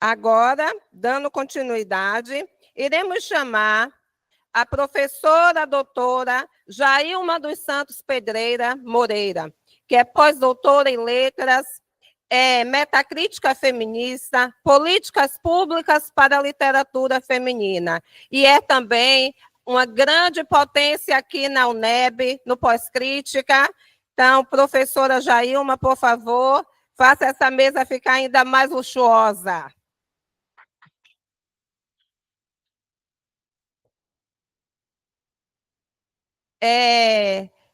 Agora, dando continuidade, iremos chamar a professora doutora Jailma dos Santos Pedreira Moreira, que é pós-doutora em letras, metacrítica feminista, políticas públicas para a literatura feminina, e é também uma grande potência aqui na UNEB, no pós-crítica. Então, professora Jailma, por favor, faça essa mesa ficar ainda mais luxuosa.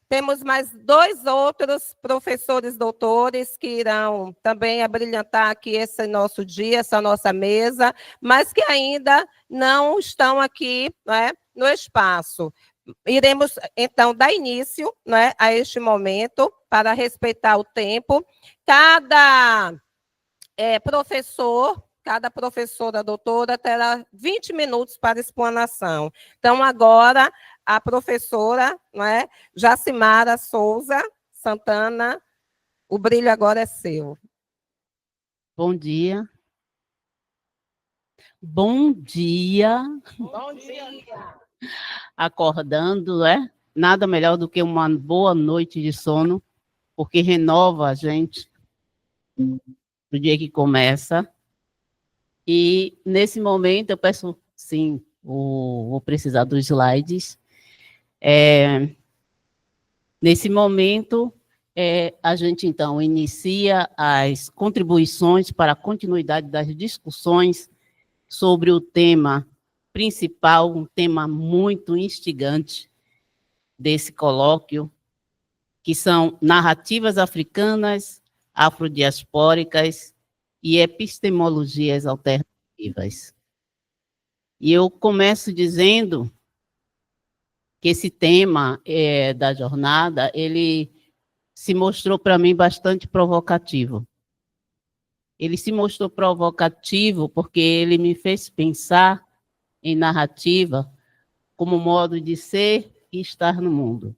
Temos mais 2 outros professores doutores que irão também abrilhantar aqui esse nosso dia, essa nossa mesa, mas que ainda não estão aqui, né, no espaço. Iremos, então, dar início, né, a este momento, para respeitar o tempo. Cada cada professora doutora terá 20 minutos para explanação. Então, agora, a professora, né, Jacimara Souza Santana, o brilho agora é seu. Bom dia. Bom dia. Bom dia. Acordando, né? Nada melhor do que uma boa noite de sono, porque renova a gente no dia que começa. E, nesse momento, eu peço, sim, vou precisar dos slides. Nesse momento, a gente, então, inicia as contribuições para a continuidade das discussões sobre o tema principal, um tema muito instigante desse colóquio, que são narrativas africanas, afrodiaspóricas e epistemologias alternativas. E eu começo dizendo que esse tema da jornada, ele se mostrou para mim bastante provocativo. Ele se mostrou provocativo porque ele me fez pensar em narrativa como modo de ser e estar no mundo.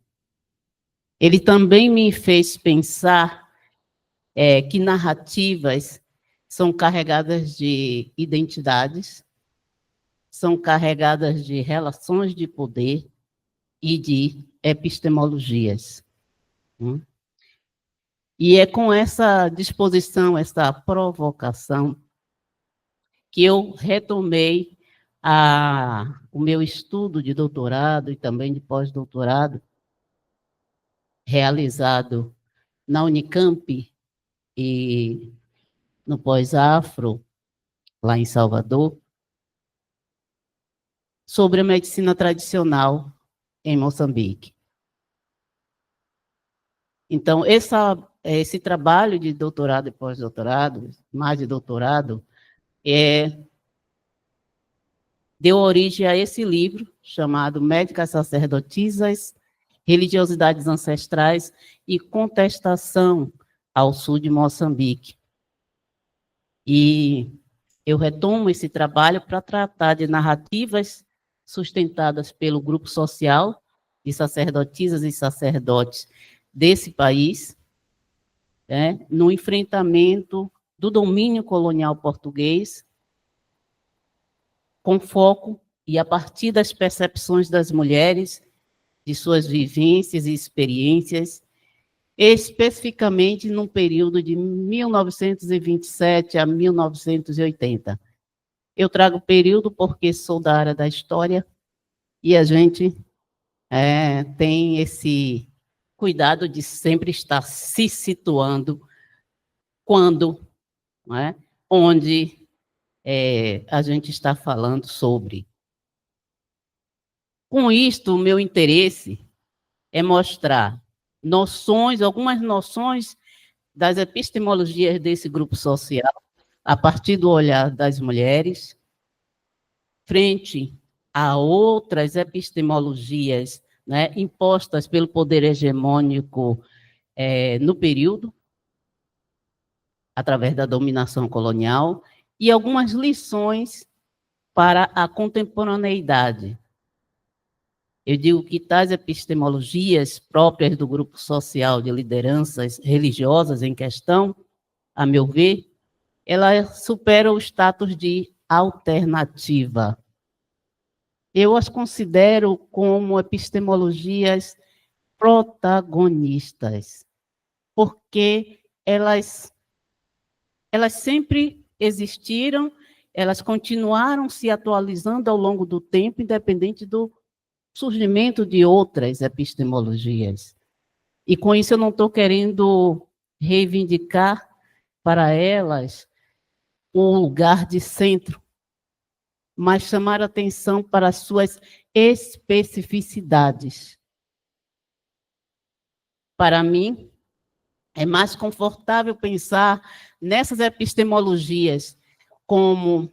Ele também me fez pensar que narrativas são carregadas de identidades, são carregadas de relações de poder e de epistemologias. E é com essa disposição, essa provocação, que eu retomei o meu estudo de doutorado e também de pós-doutorado, realizado na Unicamp e no Pós-Afro, lá em Salvador, sobre a medicina tradicional em Moçambique. Então, esse trabalho de doutorado e pós-doutorado, mais de doutorado, deu origem a esse livro, chamado Médicas Sacerdotisas, Religiosidades Ancestrais e Contestação ao Sul de Moçambique. E eu retomo esse trabalho para tratar de narrativas sustentadas pelo grupo social de sacerdotisas e sacerdotes desse país, no enfrentamento do domínio colonial português, com foco e a partir das percepções das mulheres, de suas vivências e experiências, especificamente no período de 1927 a 1980. Eu trago período porque sou da área da história e a gente tem esse cuidado de sempre estar se situando quando, onde a gente está falando sobre. Com isto, o meu interesse é mostrar algumas noções das epistemologias desse grupo social, a partir do olhar das mulheres, frente a outras epistemologias impostas pelo poder hegemônico no período, através da dominação colonial, e algumas lições para a contemporaneidade. Eu digo que tais epistemologias próprias do grupo social de lideranças religiosas em questão, a meu ver, ela supera o status de alternativa. Eu as considero como epistemologias protagonistas, porque elas sempre existiram, elas continuaram se atualizando ao longo do tempo, independente do surgimento de outras epistemologias. E com isso eu não estou querendo reivindicar para elas um lugar de centro, mas chamar atenção para as suas especificidades. Para mim, é mais confortável pensar nessas epistemologias como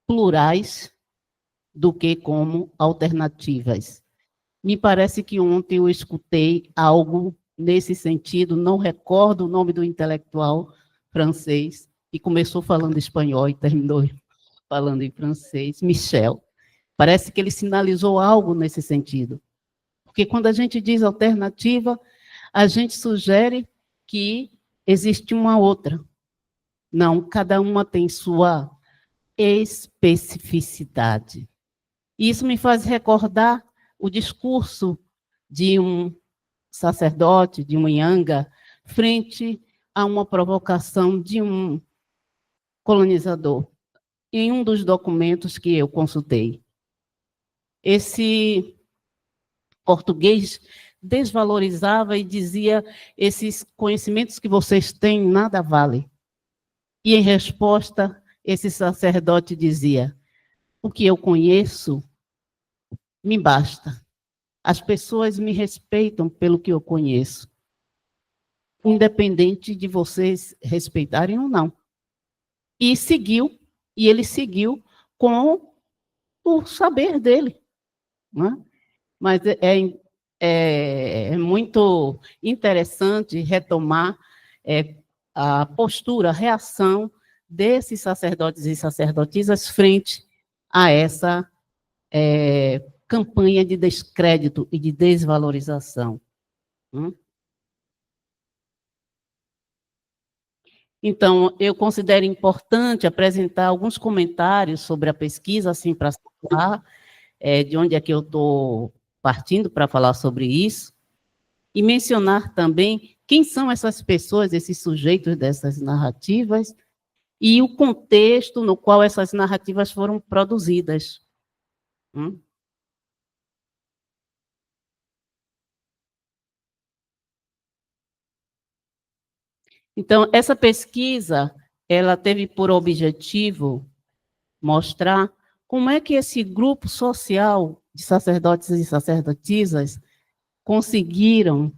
plurais do que como alternativas. Me parece que ontem eu escutei algo nesse sentido, não recordo o nome do intelectual francês, que começou falando espanhol e terminou falando em francês, Michel. Parece que ele sinalizou algo nesse sentido. Porque quando a gente diz alternativa, a gente sugere que existe uma outra. Não, cada uma tem sua especificidade. Isso me faz recordar o discurso de um sacerdote, de um Yanga, frente a uma provocação de um colonizador, em um dos documentos que eu consultei. Esse português desvalorizava e dizia: esses conhecimentos que vocês têm nada vale. E, em resposta, esse sacerdote dizia: o que eu conheço me basta. As pessoas me respeitam pelo que eu conheço, independente de vocês respeitarem ou não. E ele seguiu com o saber dele. Né? Mas é muito interessante retomar a postura, a reação desses sacerdotes e sacerdotisas frente a essa campanha de descrédito e de desvalorização. Então, eu considero importante apresentar alguns comentários sobre a pesquisa, assim, para falar de onde é que eu estou partindo para falar sobre isso, e mencionar também quem são essas pessoas, esses sujeitos dessas narrativas, e o contexto no qual essas narrativas foram produzidas. Então, essa pesquisa, ela teve por objetivo mostrar como é que esse grupo social de sacerdotes e sacerdotisas conseguiram...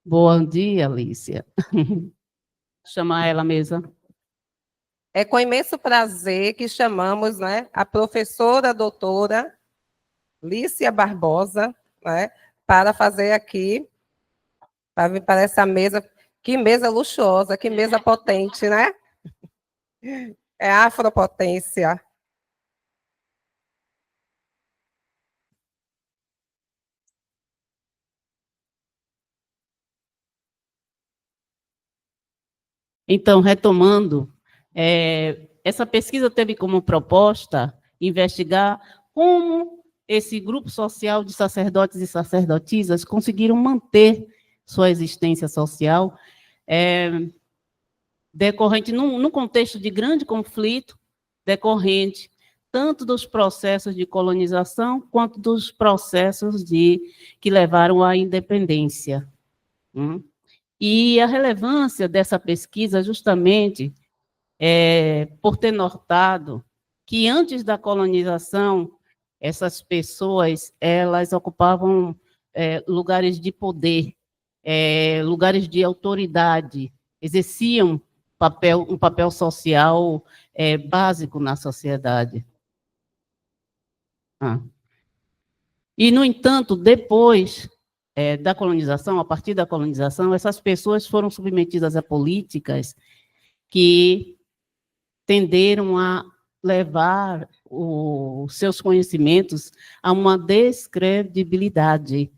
Bom dia, Alicia. Chamar ela à mesa. É com imenso prazer que chamamos, né, a professora doutora Lícia Barbosa, né, para fazer aqui, para vir para essa mesa. Que mesa luxuosa, que mesa potente, né? É a afropotência. Então, retomando, essa pesquisa teve como proposta investigar como esse grupo social de sacerdotes e sacerdotisas conseguiram manter sua existência social decorrente, num contexto de grande conflito, decorrente tanto dos processos de colonização quanto dos processos que levaram à independência. E a relevância dessa pesquisa, justamente, por ter notado que antes da colonização, essas pessoas, elas ocupavam lugares de poder, lugares de autoridade, exerciam um papel social básico na sociedade. E, no entanto, depois da colonização, a partir da colonização, essas pessoas foram submetidas a políticas que tenderam a levar os seus conhecimentos a uma descredibilidade.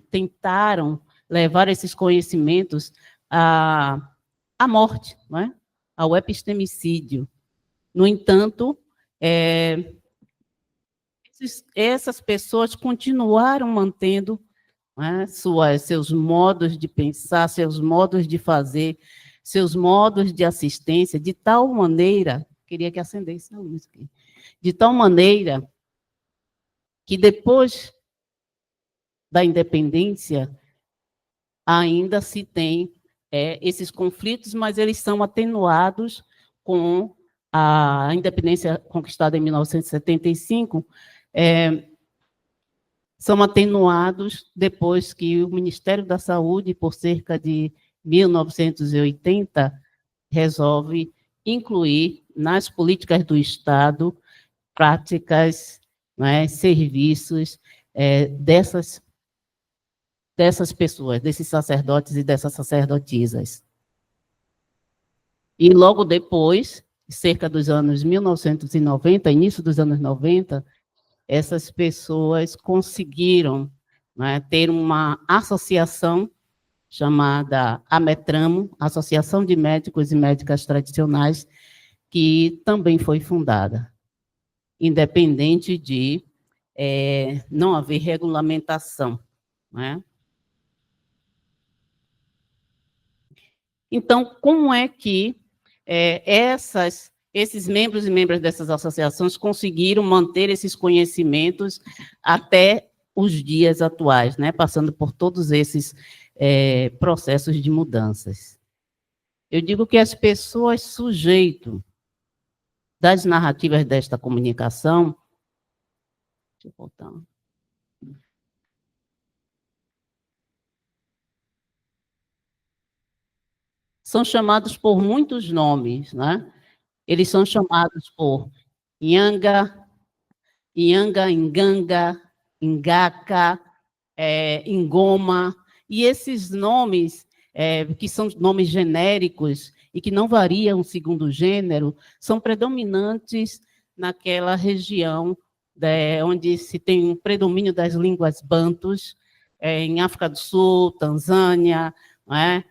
Tentaram levar esses conhecimentos a à morte, não é? Ao epistemicídio. No entanto, essas pessoas continuaram mantendo, não é, seus modos de pensar, seus modos de fazer, seus modos de assistência, de tal maneira, queria que acendesse a luz aqui, de tal maneira que depois da independência ainda se tem esses conflitos, mas eles são atenuados com a independência conquistada em 1975, são atenuados depois que o Ministério da Saúde, por cerca de 1980, resolve incluir nas políticas do Estado práticas, né, serviços dessas pessoas, desses sacerdotes e dessas sacerdotisas. E logo depois, cerca dos anos 1990, início dos anos 90, essas pessoas conseguiram, né, ter uma associação chamada AMETRAMO, Associação de Médicos e Médicas Tradicionais, que também foi fundada, independente de não haver regulamentação, né? Então, como é que esses membros e membros dessas associações conseguiram manter esses conhecimentos até os dias atuais, né? Passando por todos esses processos de mudanças? Eu digo que as pessoas sujeito das narrativas desta comunicação, deixa eu voltar. São chamados por muitos nomes, né? Eles são chamados por Nhanga, Nganga, Ngaka, Ngoma, e esses nomes, que são nomes genéricos e que não variam segundo o gênero, são predominantes naquela região onde se tem um predomínio das línguas bantus, em África do Sul, Tanzânia, não é?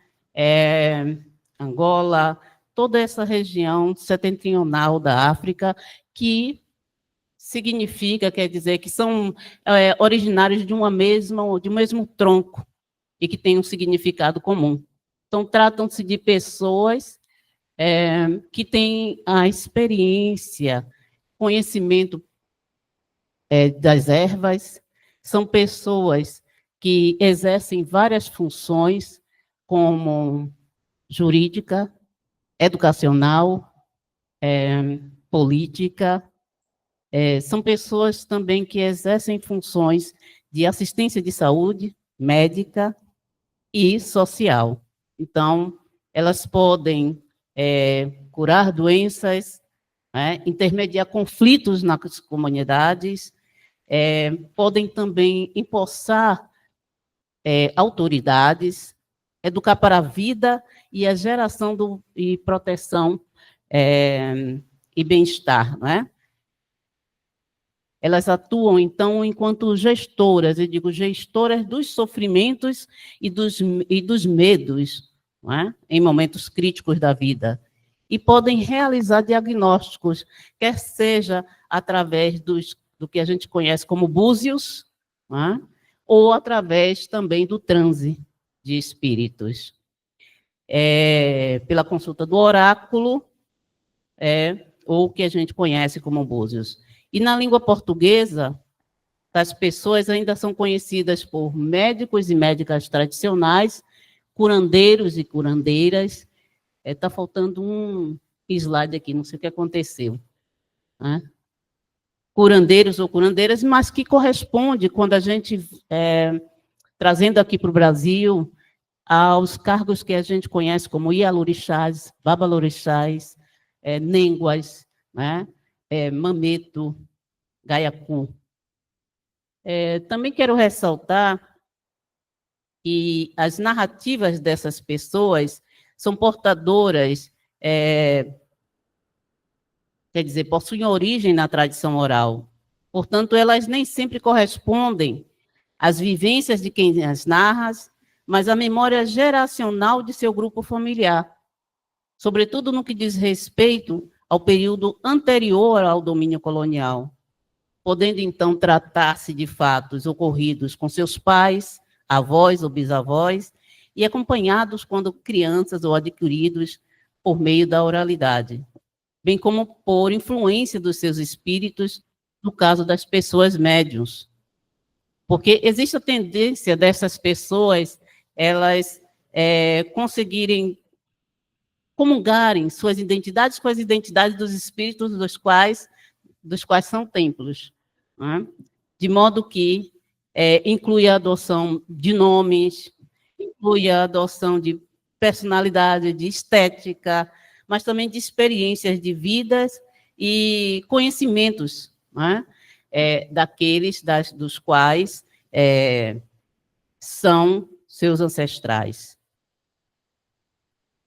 Angola, toda essa região setentrional da África, que significa, quer dizer, que são originários de um mesmo tronco e que têm um significado comum. Então, tratam-se de pessoas que têm a experiência, conhecimento das ervas, são pessoas que exercem várias funções, como jurídica, educacional, política. São pessoas também que exercem funções de assistência de saúde, médica e social. Então, elas podem curar doenças, intermediar conflitos nas comunidades, podem também empossar autoridades, educar para a vida e a geração e proteção e bem-estar, não é? Elas atuam, então, enquanto gestoras, eu digo gestoras dos sofrimentos e dos medos, não é? Em momentos críticos da vida. E podem realizar diagnósticos, quer seja através do que a gente conhece como búzios, não é? Ou através também do transe de espíritos. Pela consulta do oráculo, ou o que a gente conhece como búzios. E na língua portuguesa, as pessoas ainda são conhecidas por médicos e médicas tradicionais, curandeiros e curandeiras. Está faltando um slide aqui, não sei o que aconteceu. Né? Curandeiros ou curandeiras, mas que corresponde, quando a gente, trazendo aqui para o Brasil, aos cargos que a gente conhece como Ialorixás, Babalorixás, Nênguas, né? Mameto, Gaiacu. Também quero ressaltar que as narrativas dessas pessoas são portadoras, quer dizer, possuem origem na tradição oral. Portanto, elas nem sempre correspondem às vivências de quem as narra, mas à memória geracional de seu grupo familiar. sobretudo no que diz respeito ao período anterior ao domínio colonial, podendo, então, tratar-se de fatos ocorridos com seus pais, avós ou bisavós, e acompanhados quando crianças ou adquiridos por meio da oralidade, bem como por influência dos seus espíritos, no caso das pessoas médiuns. Porque existe a tendência dessas pessoas, elas conseguirem comungarem suas identidades com as identidades dos espíritos dos quais são templos, né? De modo que inclui a adoção de nomes, inclui a adoção de personalidade, de estética, mas também de experiências de vidas e conhecimentos, né? Daqueles dos quais são seus ancestrais.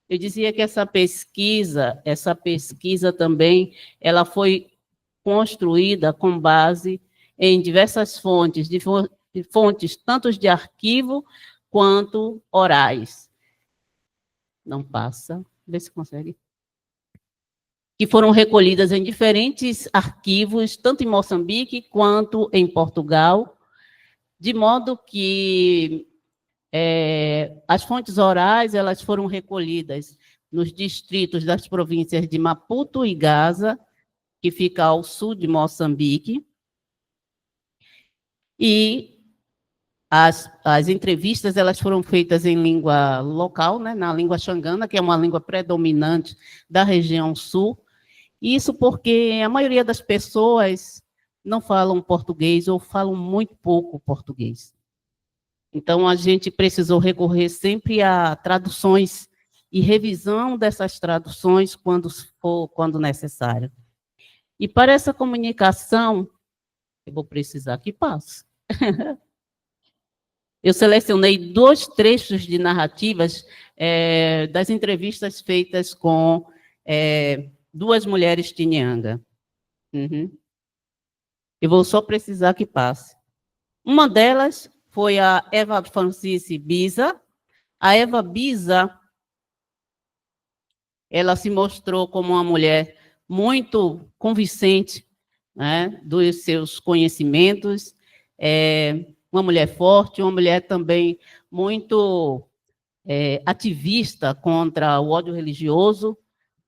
Eu dizia que essa pesquisa também, ela foi construída com base em diversas fontes, de fontes tanto de arquivo quanto orais. Não passa, vê se consegue. Que foram recolhidas em diferentes arquivos, tanto em Moçambique quanto em Portugal, de modo que as fontes orais elas foram recolhidas nos distritos das províncias de Maputo e Gaza, que fica ao sul de Moçambique, e as entrevistas elas foram feitas em língua local, né, na língua xangana, que é uma língua predominante da região sul. Isso porque a maioria das pessoas não falam português ou falam muito pouco português. Então, a gente precisou recorrer sempre a traduções e revisão dessas traduções quando necessário. E para essa comunicação, eu vou precisar que passe. Eu selecionei 2 trechos de narrativas das entrevistas feitas com 2 mulheres de Nhanga. Eu vou só precisar que passe. Uma delas foi a Eva Francis Biza. A Eva Biza, ela se mostrou como uma mulher muito convincente, né, dos seus conhecimentos, uma mulher forte, uma mulher também muito ativista contra o ódio religioso,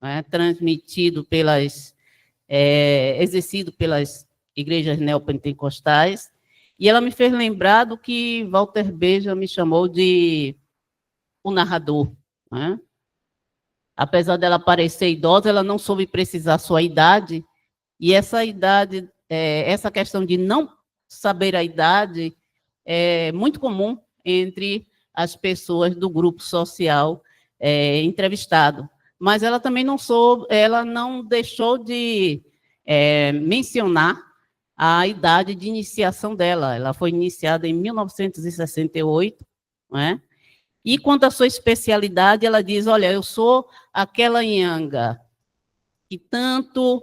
né, exercido pelas igrejas neopentecostais. E ela me fez lembrar do que Walter Benjamin chamou de o narrador, né? Apesar dela parecer idosa, ela não soube precisar sua idade, e essa idade, essa questão de não saber a idade é muito comum entre as pessoas do grupo social entrevistado. Mas ela também não deixou de mencionar a idade de iniciação dela. Ela foi iniciada em 1968, né? E quanto à sua especialidade, ela diz, olha, eu sou aquela Nhanga que tanto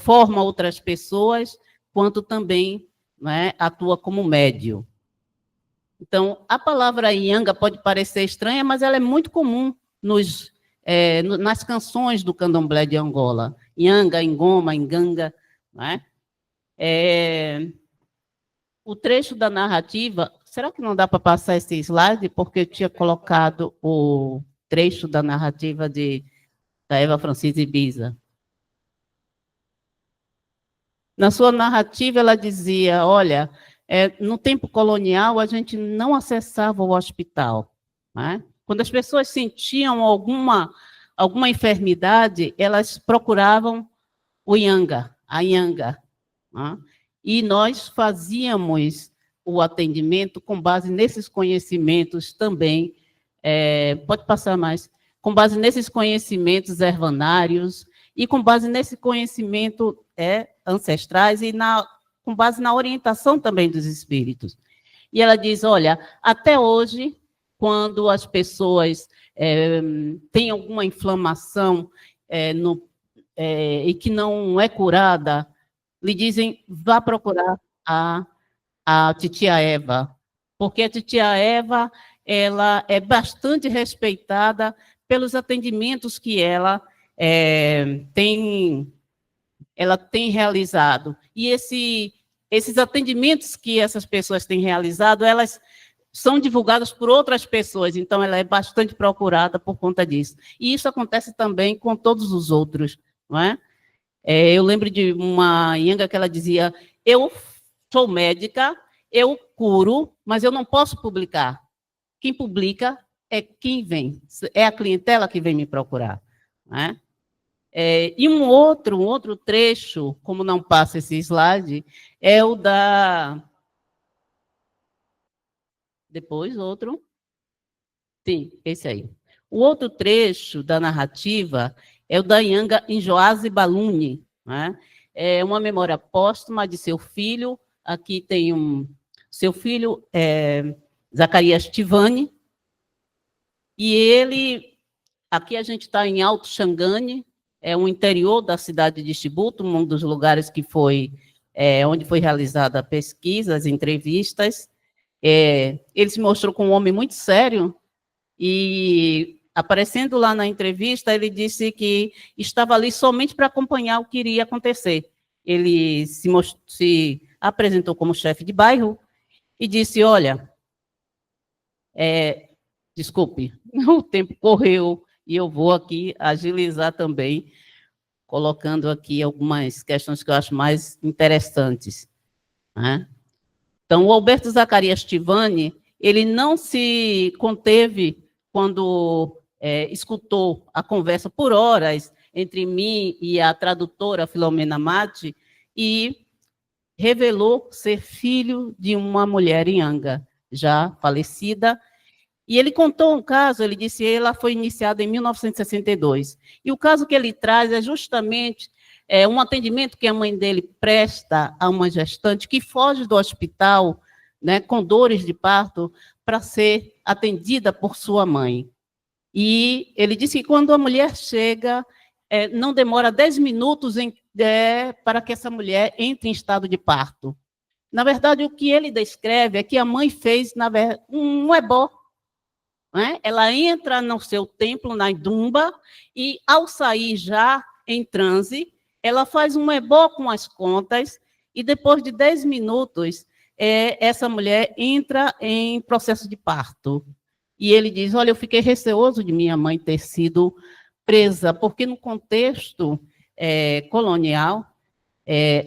forma outras pessoas, quanto também, né, atua como médium. Então, a palavra Nhanga pode parecer estranha, mas ela é muito comum nas canções do candomblé de Angola. Nhanga, Ngoma, Nganga, né? O trecho da narrativa, será que não dá para passar esse slide? Porque eu tinha colocado o trecho da narrativa da Eva Francis Biza. Na sua narrativa, ela dizia, olha, no tempo colonial, a gente não acessava o hospital, né? Quando as pessoas sentiam alguma enfermidade, elas procuravam o Nhanga, a Nhanga, né? E nós fazíamos o atendimento com base nesses conhecimentos também, pode passar mais, com base nesses conhecimentos hervanários e com base nesse conhecimento ancestrais e com base na orientação também dos espíritos. E ela diz, olha, até hoje, quando as pessoas têm alguma inflamação e que não é curada, lhe dizem, vá procurar a titia Eva, porque a titia Eva ela é bastante respeitada pelos atendimentos que ela tem realizado. E esses atendimentos que essas pessoas têm realizado, elas são divulgadas por outras pessoas, então ela é bastante procurada por conta disso. E isso acontece também com todos os outros, não é? Eu lembro de uma Ianga que ela dizia, eu sou médica, eu curo, mas eu não posso publicar. Quem publica é quem vem, é a clientela que vem me procurar, não é? E um outro trecho, como não passa esse slide, é o da... Depois, outro. Sim, esse aí. O outro trecho da narrativa é o da Ianga Enjoase Baluni, né? É uma memória póstuma de seu filho. Aqui tem seu filho, Zacarias Tivani, e ele, aqui a gente está em Alto Xangane, é um interior da cidade de Chibuto, um dos lugares que onde foi realizada a pesquisa, as entrevistas. Ele se mostrou como um homem muito sério, e, aparecendo lá na entrevista, ele disse que estava ali somente para acompanhar o que iria acontecer. Ele se apresentou como chefe de bairro e disse, olha, desculpe, o tempo correu e eu vou aqui agilizar também, colocando aqui algumas questões que eu acho mais interessantes, né? Então, o Alberto Zacarias Tivani, ele não se conteve quando escutou a conversa por horas entre mim e a tradutora Filomena Matti e revelou ser filho de uma mulher Ianga, já falecida. E ele contou um caso, ele disse que ela foi iniciada em 1962. E o caso que ele traz é justamente um atendimento que a mãe dele presta a uma gestante que foge do hospital, né, com dores de parto, para ser atendida por sua mãe. E ele disse que quando a mulher chega, não demora 10 minutos para que essa mulher entre em estado de parto. Na verdade, o que ele descreve é que a mãe fez, um ebó. Né? Ela entra no seu templo, na Idumba, e, ao sair já em transe, ela faz um ebó com as contas, e depois de 10 minutos, essa mulher entra em processo de parto. E ele diz, olha, eu fiquei receoso de minha mãe ter sido presa, porque no contexto colonial,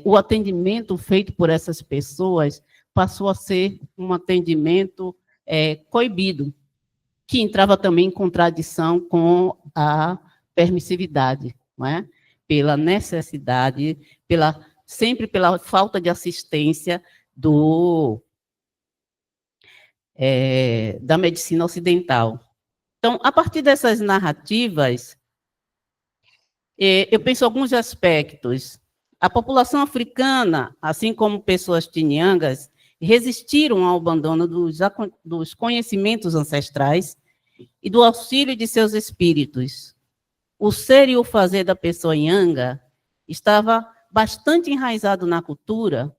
o atendimento feito por essas pessoas passou a ser um atendimento coibido, que entrava também em contradição com a permissividade, não é? Pela necessidade, sempre pela falta de assistência da medicina ocidental. Então, a partir dessas narrativas, eu penso alguns aspectos. A população africana, assim como pessoas tinhangas, resistiram ao abandono dos conhecimentos ancestrais e do auxílio de seus espíritos. O ser e o fazer da pessoa nhanga estava bastante enraizado na cultura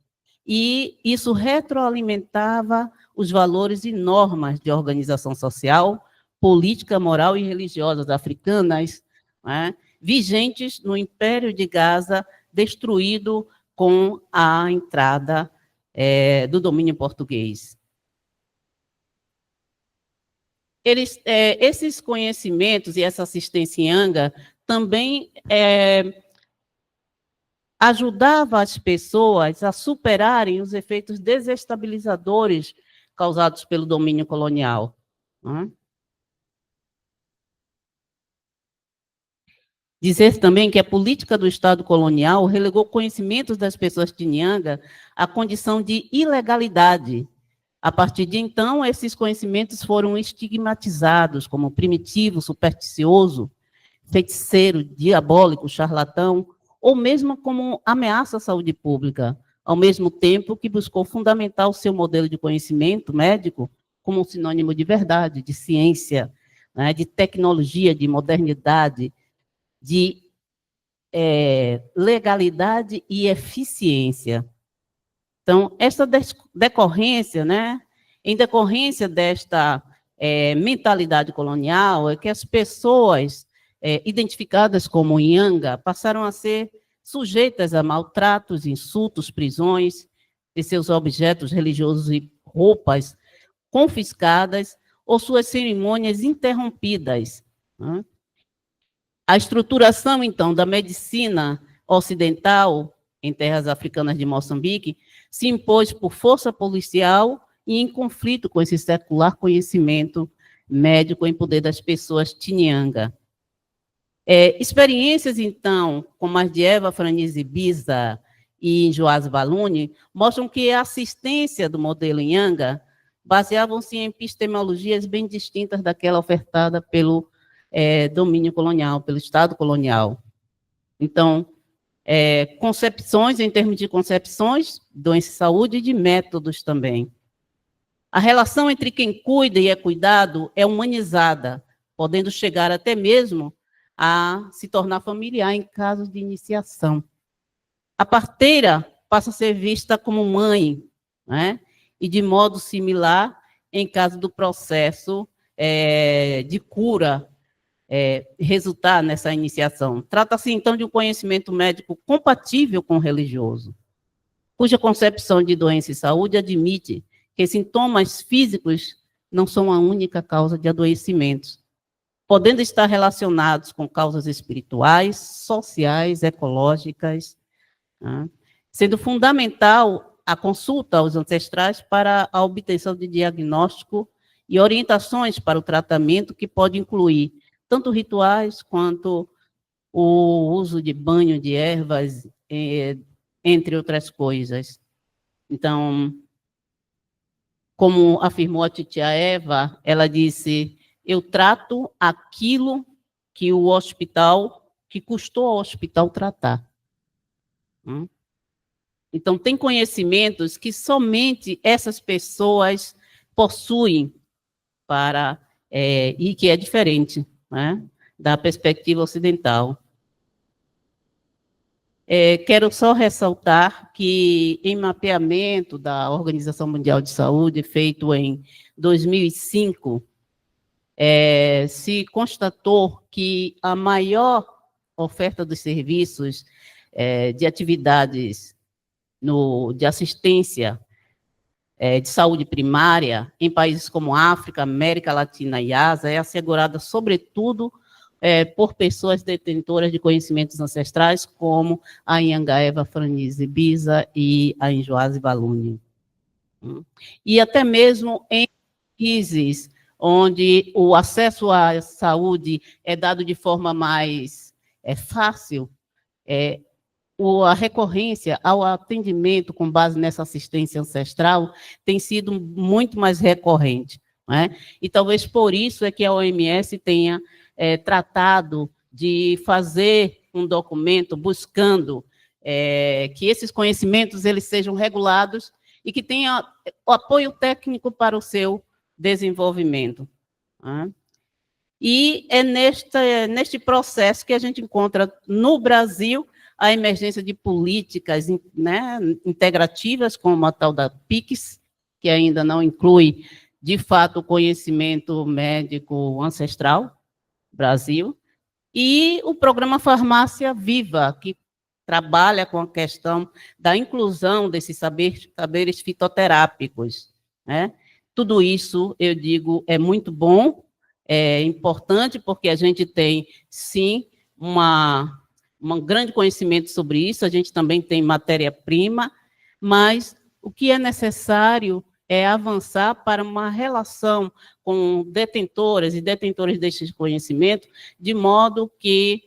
e isso retroalimentava os valores e normas de organização social, política, moral e religiosas africanas, né, vigentes no Império de Gaza, destruído com a entrada do domínio português. Esses conhecimentos e essa assistência nhanga também ajudava as pessoas a superarem os efeitos desestabilizadores causados pelo domínio colonial. Né? Dizer também que a política do Estado colonial relegou conhecimentos das pessoas tinhanga à condição de ilegalidade. A partir de então, esses conhecimentos foram estigmatizados como primitivo, supersticioso, feiticeiro, diabólico, charlatão, ou mesmo como ameaça à saúde pública, ao mesmo tempo que buscou fundamentar o seu modelo de conhecimento médico como um sinônimo de verdade, de ciência, né, de tecnologia, de modernidade, de legalidade e eficiência. Então, essa decorrência, né, em decorrência desta mentalidade colonial é que as pessoas identificadas como Nhanga passaram a ser sujeitas a maltratos, insultos, prisões, de seus objetos religiosos e roupas confiscadas ou suas cerimônias interrompidas. Né? A estruturação, então, da medicina ocidental em terras africanas de Moçambique se impôs por força policial e em conflito com esse secular conhecimento médico em poder das pessoas Tinhanga. Experiências, então, como as de Eva Franise Biza e Njoás Baluni, mostram que a assistência do modelo Nhanga baseavam-se em epistemologias bem distintas daquela ofertada pelo domínio colonial, pelo Estado colonial. Então, concepções, em termos de concepções, doença e saúde, e de métodos também. A relação entre quem cuida e é cuidado é humanizada, podendo chegar até mesmo a se tornar familiar em casos de iniciação. A parteira passa a ser vista como mãe, né? E de modo similar em caso do processo de cura resultar nessa iniciação. Trata-se, então, de um conhecimento médico compatível com o religioso, cuja concepção de doença e saúde admite que sintomas físicos não são a única causa de adoecimentos, podendo estar relacionados com causas espirituais, sociais, ecológicas, né? Sendo fundamental a consulta aos ancestrais para a obtenção de diagnóstico e orientações para o tratamento, que pode incluir tanto rituais quanto o uso de banho de ervas, entre outras coisas. Então, como afirmou a titia Eva, ela disse: eu trato aquilo que o hospital, que custou ao hospital tratar. Então, tem conhecimentos que somente essas pessoas possuem e que é diferente, né, da perspectiva ocidental. Quero só ressaltar que, em mapeamento da Organização Mundial de Saúde, feito em 2005, se constatou que a maior oferta dos serviços de atividades de assistência de saúde primária em países como África, América Latina e Ásia é assegurada, sobretudo, por pessoas detentoras de conhecimentos ancestrais, como a Nhanga Eva Franise Biza e a Njoás Baluni. E até mesmo em países onde o acesso à saúde é dado de forma mais fácil, a recorrência ao atendimento com base nessa assistência ancestral tem sido muito mais recorrente, né? E talvez por isso é que a OMS tenha tratado de fazer um documento buscando que esses conhecimentos eles sejam regulados e que tenha o apoio técnico para o seu desenvolvimento, né? E é neste processo que a gente encontra no Brasil a emergência de políticas, né, integrativas, como a tal da PICS, que ainda não inclui, de fato, o conhecimento médico ancestral, Brasil, e o programa Farmácia Viva, que trabalha com a questão da inclusão desses saberes fitoterápicos, né? Tudo isso, eu digo, é muito bom, é importante, porque a gente tem, sim, um grande conhecimento sobre isso, a gente também tem matéria-prima, mas o que é necessário é avançar para uma relação com detentoras e detentores desses conhecimentos, de modo que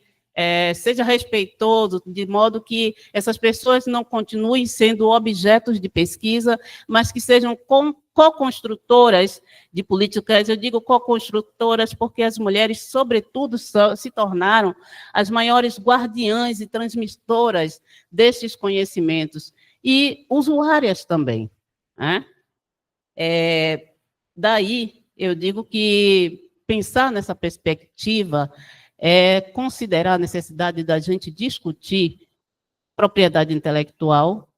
seja respeitoso, de modo que essas pessoas não continuem sendo objetos de pesquisa, mas que sejam co-construtoras de políticas. Eu digo co-construtoras porque as mulheres, sobretudo, se tornaram as maiores guardiãs e transmissoras desses conhecimentos, e usuárias também, né? Daí, eu digo que pensar nessa perspectiva é considerar a necessidade da gente discutir propriedade intelectual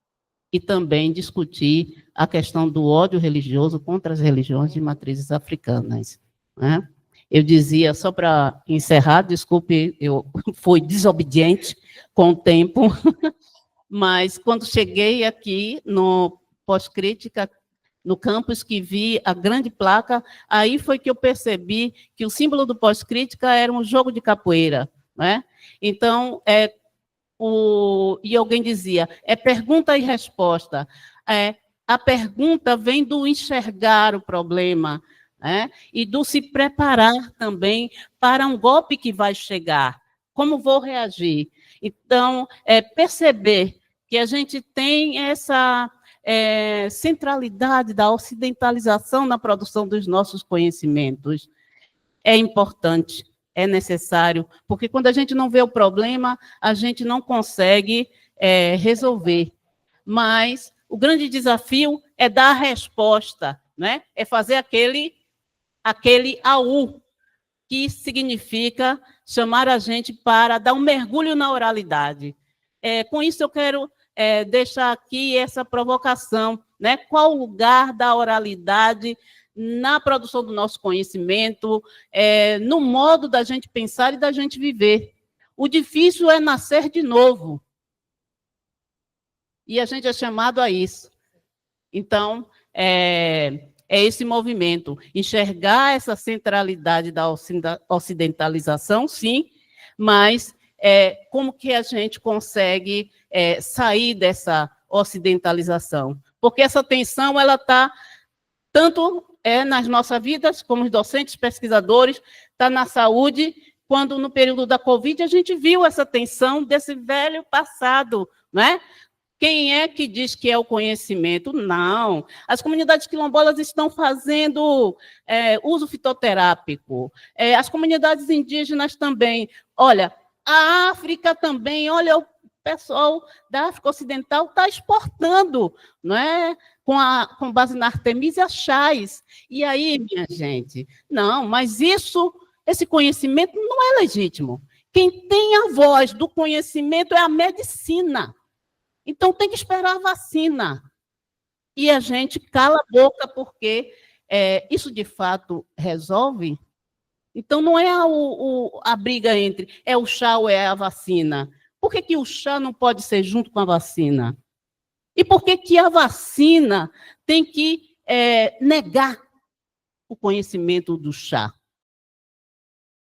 e também discutir a questão do ódio religioso contra as religiões de matrizes africanas. né? Eu dizia, só para encerrar, desculpe, eu fui desobediente com o tempo, mas quando cheguei aqui no pós-crítica, no campus, que vi a grande placa, aí foi que eu percebi que o símbolo do pós-crítica era um jogo de capoeira, né? Então, e alguém dizia, é pergunta e resposta. A pergunta vem do enxergar o problema, né? E do se preparar também para um golpe que vai chegar. Como vou reagir? Então, perceber que a gente tem essa centralidade da ocidentalização na produção dos nossos conhecimentos é importante, é necessário, porque quando a gente não vê o problema, a gente não consegue resolver. Mas o grande desafio é dar a resposta, né? É fazer aquele AU, que significa chamar a gente para dar um mergulho na oralidade. Com isso, eu quero deixar aqui essa provocação, né? Qual o lugar da oralidade na produção do nosso conhecimento, no modo da gente pensar e da gente viver? O difícil é nascer de novo. E a gente é chamado a isso. Então, é esse movimento, enxergar essa centralidade da ocidentalização, sim, mas como que a gente consegue sair dessa ocidentalização? Porque essa tensão, ela está tanto nas nossas vidas, como os docentes, pesquisadores, está na saúde, quando no período da Covid a gente viu essa tensão desse velho passado, né? Quem é que diz que é o conhecimento? Não. As comunidades quilombolas estão fazendo uso fitoterápico. As comunidades indígenas também. Olha, a África também, olha, o pessoal da África Ocidental está exportando, não é? Com base na Artemisia chás. E aí, minha gente, não, mas esse conhecimento não é legítimo. Quem tem a voz do conhecimento é a medicina. Então, tem que esperar a vacina. E a gente cala a boca, porque isso, de fato, resolve. Então, não é a briga entre o chá ou é a vacina. Por que o chá não pode ser junto com a vacina? E por que a vacina tem que negar o conhecimento do chá?